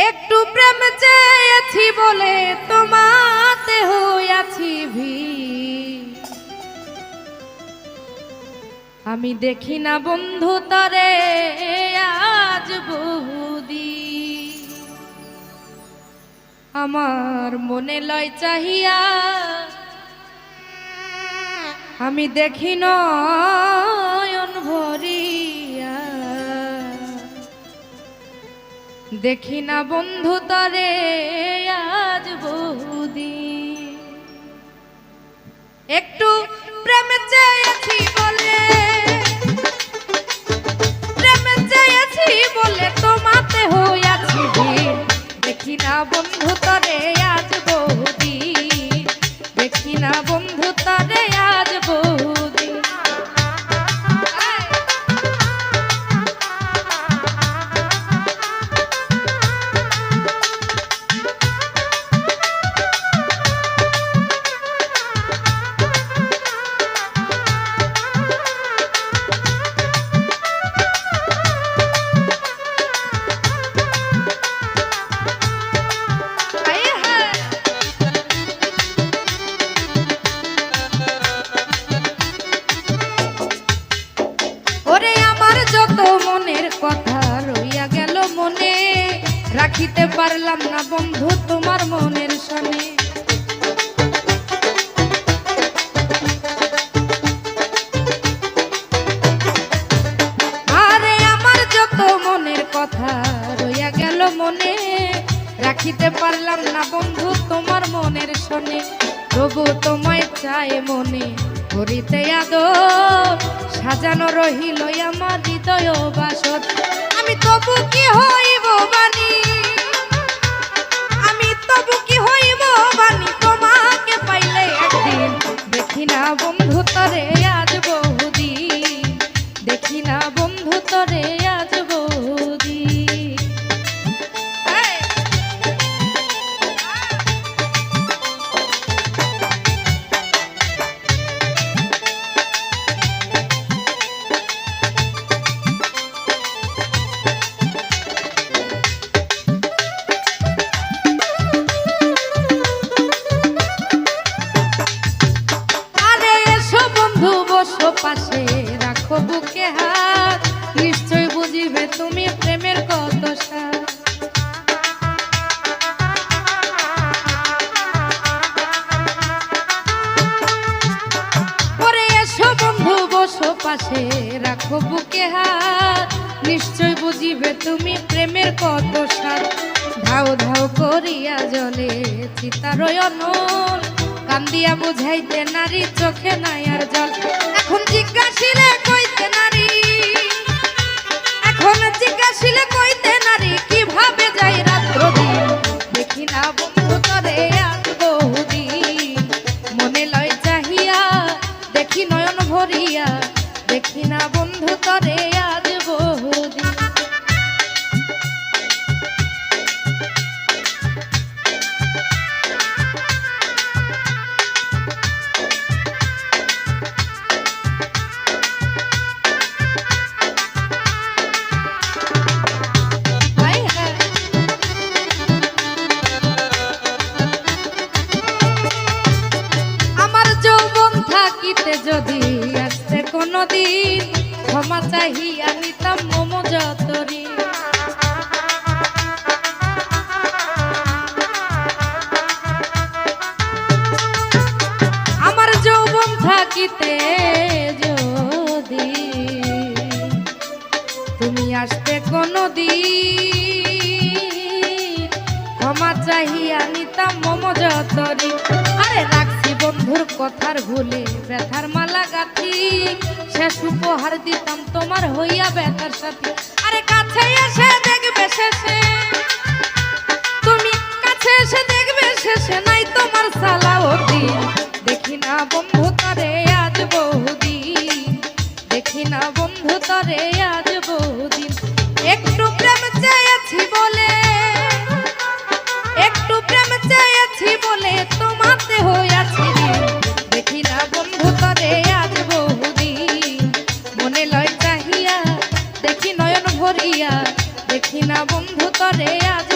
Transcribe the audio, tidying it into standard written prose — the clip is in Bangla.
একটু প্রেম চেয়েছি বলে তোমাতে হইয়াছি ভিড়। আমি দেখি না বন্ধু তরে আজ বহুদিন। আমার মনে লয় চাহিয়া আমি দেখি নয়ন ভরিয়া। দেখি না বন্ধু তরে আজ বহুদিন। একটু প্রেম চেয়েছি বলে, প্রেম চেয়েছি বলে তোমাতে হইয়াছি ভিড়। দেখি না বন্ধু তরে আজ বহুদিন। দেখি না বন্ধু তরে আজ বহুদিন। যত মনের কথা রইয়া গেল মনে, রাখিতে পারলাম না বন্ধু তোমার মনের সনে। আরে আমার যত মনের কথা রইয়া গেল মনে, রাখিতে পারলাম না বন্ধু তোমার মনের সনে। তবু তোমায় চাই মনে করিতে আদর, সাজানো রহিল আমার হৃদয় বাসর। আমি তবু কি হইব বাণী, আমি তবু কি হইব বাণী তোমাকে পাইলে একদিন। দেখি না বন্ধু তরে আজ বহুদিন। দেখি না বন্ধু তরে আজ বহুদিন। পাশে রাখো বুকে হাত, নিশ্চয় বুঝিবে তুমি প্রেমের কত স্বাদ। পরে এসো বন্ধু বসো পাশে রাখো বুকে হাত, নিশ্চয় বুঝিবে তুমি প্রেমের কত স্বাদ। ধাও ধাও করিয়া জলে চিতার অনল, কান্দিয়া বুঝাইতে নারী চোখে নাই আর জল। এখন জিজ্ঞাসিলে কইতে নারী, এখন জিজ্ঞাসিলে কইতে নারী কিভাবে যাই রাত্র দিন। দেখি না বন্ধু তরে আজ বহুদিন। মনে লয় চাহিয়া দেখি নয়ন ভরিয়া। দেখি না বন্ধু তরে আজ বহুদিন। যদি আসতে কোনদিন ক্ষমা চাহিয়া নিতাম মম যতরি। আমার যৌবন থাকিতে যদি তুমি আসতে কোনদিন, ক্ষমা চাহিয়া নিতাম মম যতরি। আরে রাখছি বন্ধুর কথার ভুলে ব্যথার মালা গাথি, শেষ উপহার দিতাম তোমার হইয়া ব্যথার সাথী। আরে কাছে এসে দেখবে শেষে, তুমি কাছে এসে দেখবে শেষে নাই তোমার সালাওয়াতি। দেখি না বন্ধু তরে আজ বহুদিন। দেখি না বন্ধু তরে আজ বহুদিন। একটু প্রেম চেয়েছি বলে, একটু প্রেম চেয়েছি বলে তোমাতে হইয়াছি। দেখি না বন্ধু তরে আজ বহুদিন। মনে লয় চাহিয়া দেখি নয়ন ভরিয়া। দেখি না বন্ধু তরে আজ